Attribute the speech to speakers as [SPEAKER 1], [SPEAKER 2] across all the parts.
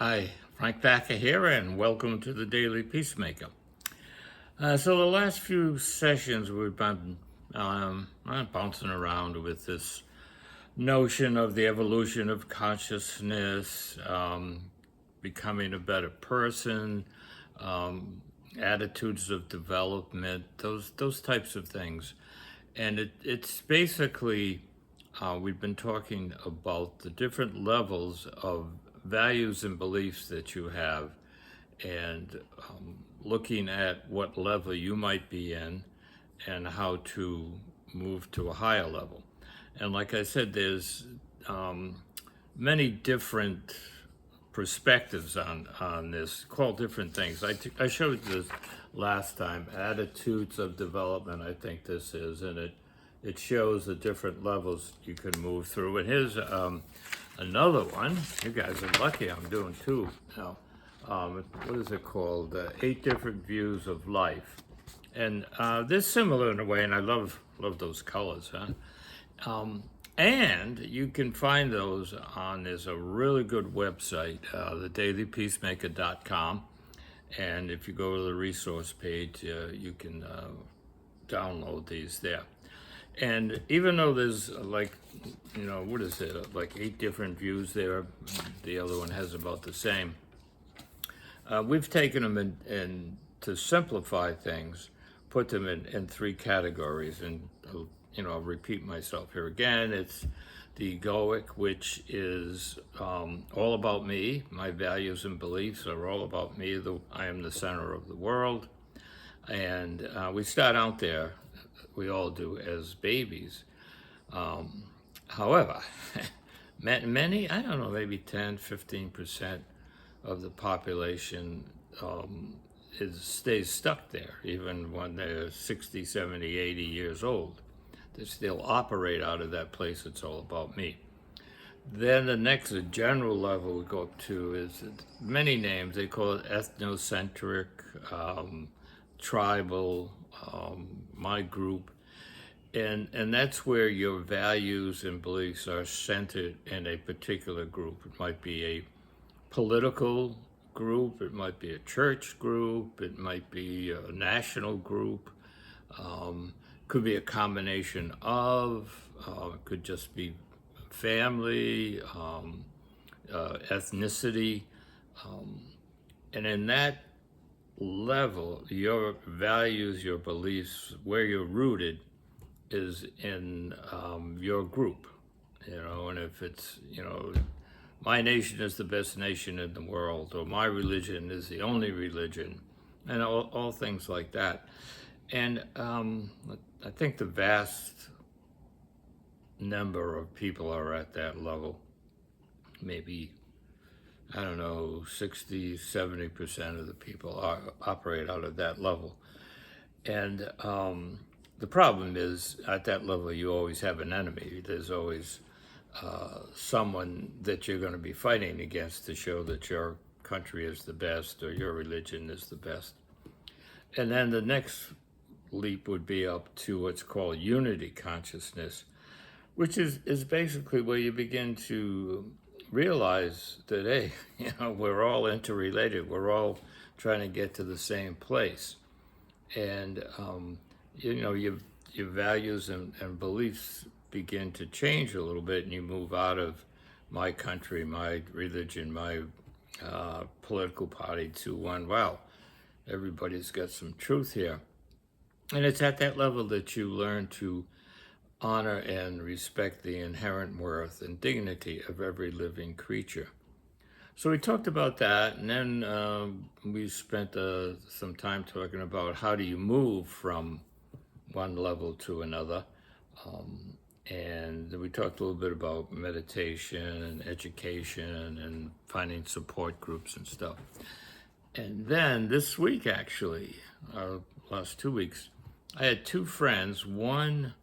[SPEAKER 1] Hi, Frank Backer here, and welcome to the Daily Peacemaker. So the last few sessions we've been bouncing around with this notion of the evolution of consciousness, becoming a better person, attitudes of development, those types of things. And it's basically we've been talking about the different levels of values and beliefs that you have, and looking at what level you might be in and how to move to a higher level. And like I said, there's many different perspectives on this, called different things. I showed this last time, attitudes of development, I think this is, and it shows the different levels you can move through. And here's another one. You guys are lucky I'm doing two now. What is it called? 8 different views of life. And they're similar in a way, and I love those colors, huh? And you can find those there's a really good website, thedailypeacemaker.com. And if you go to the resource page, you can download these there. And even though there's like 8 different views there, the other one has about the same. We've taken them and to simplify things, put them in 3 categories. And I'll repeat myself here again. It's the egoic, which is all about me. My values and beliefs are all about me. I am the center of the world. And we start out there, we all do, as babies. However, many, I don't know, maybe 10, 15% of the population stays stuck there, even when they're 60, 70, 80 years old. They still operate out of that place, it's all about me. Then the next general level we go up to is many names. They call it ethnocentric, tribal, my group. And that's where your values and beliefs are centered in a particular group. It might be a political group, it might be a church group, it might be a national group, could be a combination of, it could just be family, ethnicity, and in that level, your values, your beliefs, where you're rooted is in your group, and if it's, my nation is the best nation in the world, or my religion is the only religion, and all things like that. And I think the vast number of people are at that level. Maybe, I don't know, 60, 70% of the people operate out of that level. And the problem is, at that level, you always have an enemy. There's always someone that you're going to be fighting against to show that your country is the best or your religion is the best. And then the next leap would be up to what's called unity consciousness, which is basically where you begin to realize that, hey, we're all interrelated. We're all trying to get to the same place. And, your values and beliefs begin to change a little bit, and you move out of my country, my religion, my political party to one, wow, everybody's got some truth here. And it's at that level that you learn to honor and respect the inherent worth and dignity of every living creature. So we talked about that, and then we spent some time talking about how do you move from one level to another. And we talked a little bit about meditation and education and finding support groups and stuff. And then this week, actually, last 2 weeks, I had 2 friends. One,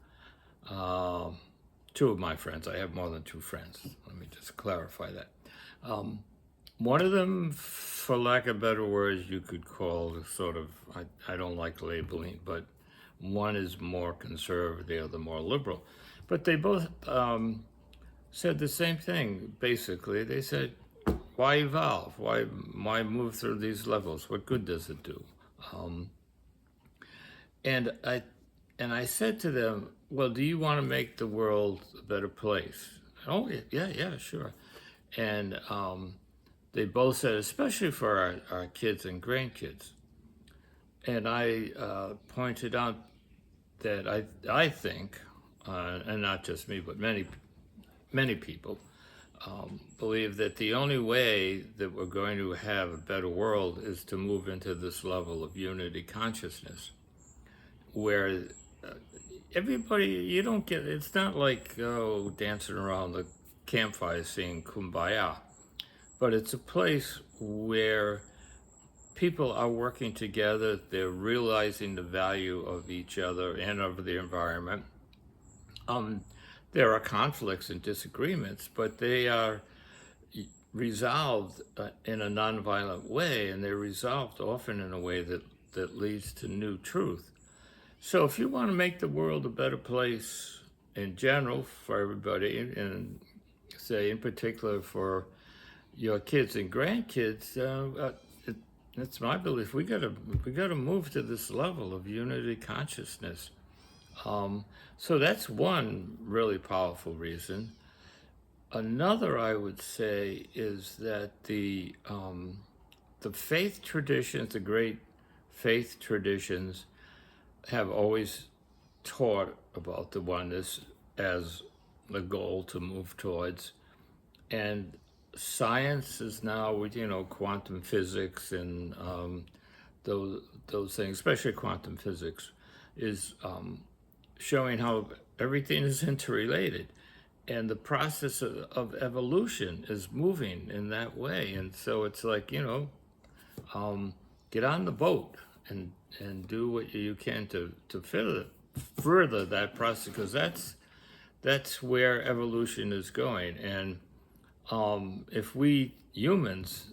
[SPEAKER 1] 2 of my friends. I have more than 2 friends. Let me just clarify that. One of them, for lack of better words, you could call sort of, I don't like labeling, but one is more conservative, the other more liberal. But they both said the same thing, basically. They said, why evolve? Why move through these levels? What good does it do? Um, and I said to them, well, do you want to make the world a better place? Oh, yeah, sure. And they both said, especially for our kids and grandkids. And I pointed out that I think, and not just me, but many people, believe that the only way that we're going to have a better world is to move into this level of unity consciousness, where uh, everybody, you don't get, it's not like, oh, dancing around the campfire singing kumbaya, but it's a place where people are working together, they're realizing the value of each other and of the environment. Um, there are conflicts and disagreements, but they are resolved in a nonviolent way, and they're resolved often in a way that leads to new truth. So if you want to make the world a better place in general for everybody, and say in particular for your kids and grandkids, it's my belief we gotta move to this level of unity consciousness. So that's one really powerful reason. Another, I would say, is that the faith traditions, the great faith traditions, have always taught about the oneness as the goal to move towards. And science is now with, quantum physics and those things, especially quantum physics, is showing how everything is interrelated. And the process of evolution is moving in that way. And so it's like, get on the boat and do what you can to further that process, because that's where evolution is going. And if we humans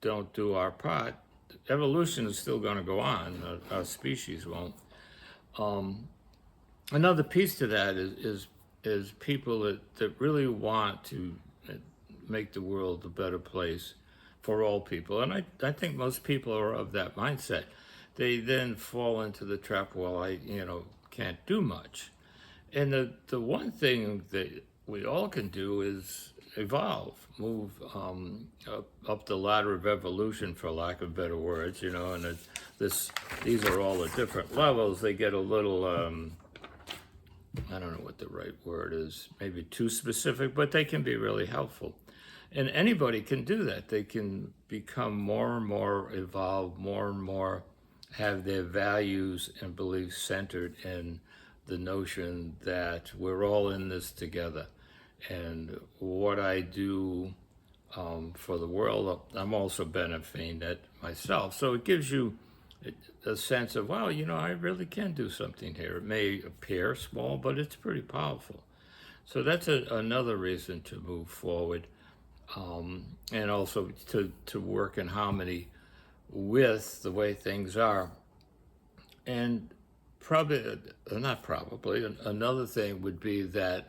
[SPEAKER 1] don't do our part, evolution is still going to go on. Our species won't. Another piece to that is people that really want to make the world a better place for all people. And I think most people are of that mindset. They then fall into the trap, well, I can't do much. And the one thing that we all can do is evolve, move up the ladder of evolution, for lack of better words, and these are all the different levels. They get a little, I don't know what the right word is, maybe too specific, but they can be really helpful. And anybody can do that. They can become more and more evolved, more and more have their values and beliefs centered in the notion that we're all in this together. And what I do for the world, I'm also benefiting it myself. So it gives you a sense of, wow, I really can do something here. It may appear small, but it's pretty powerful. So that's another reason to move forward, and also to work in harmony with the way things are. And not probably, another thing would be that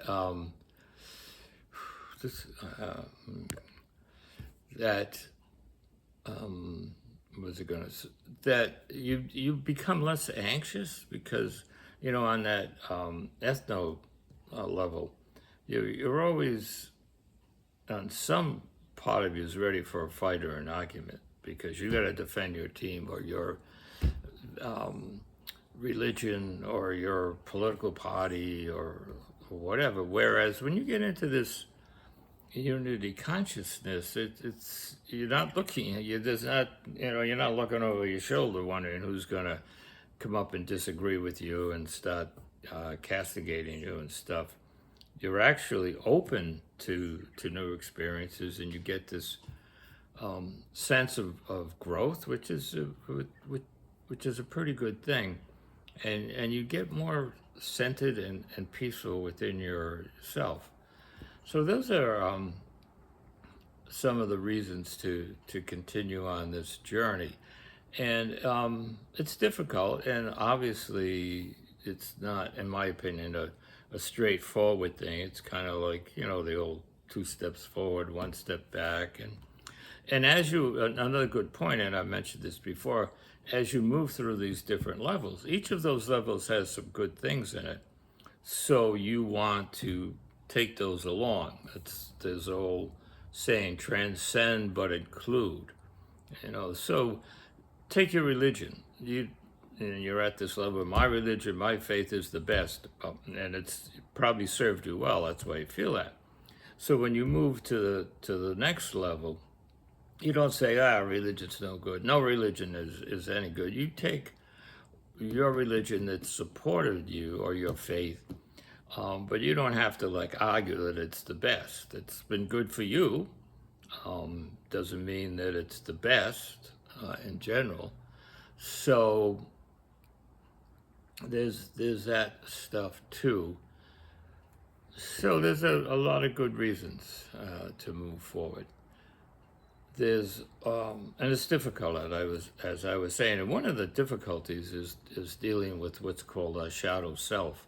[SPEAKER 1] this, that was it going to that you become less anxious, because on that ethno level, you're always, on some part of you, is ready for a fight or an argument, because you got to defend your team or your religion or your political party or whatever. Whereas when you get into this unity consciousness, it's you're not looking, you're not looking over your shoulder wondering who's going to come up and disagree with you and start castigating you and stuff. You're actually open to new experiences, and you get this sense of growth, which is a pretty good thing, and you get more centered and peaceful within yourself. So those are some of the reasons to continue on this journey. And it's difficult, and obviously it's not, in my opinion, a straightforward thing. It's kind of like, the old 2 steps forward, 1 step back. And And as you, another good point, and I mentioned this before, as you move through these different levels, each of those levels has some good things in it. So you want to take those along. There's an old saying, transcend but include. So take your religion. You're at this level. My religion, my faith is the best, and it's probably served you well. That's why you feel that. So when you move to the next level, you don't say, religion's no good. No religion is any good. You take your religion that supported you or your faith, but you don't have to like argue that it's the best. It's been good for you. Doesn't mean that it's the best in general. So there's that stuff too. So there's a lot of good reasons to move forward. There's and it's difficult as I was saying, and one of the difficulties is dealing with what's called a shadow self.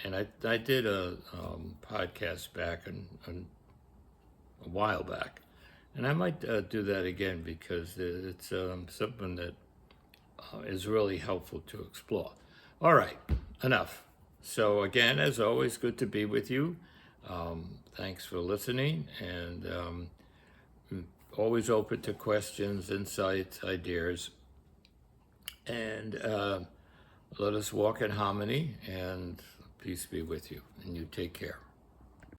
[SPEAKER 1] And I did a podcast back a while back, and I might do that again because it's something that is really helpful to explore. All right, enough. So again, as always, good to be with you. Thanks for listening, and always open to questions, insights, ideas, and let us walk in harmony, and peace be with you, and you take care.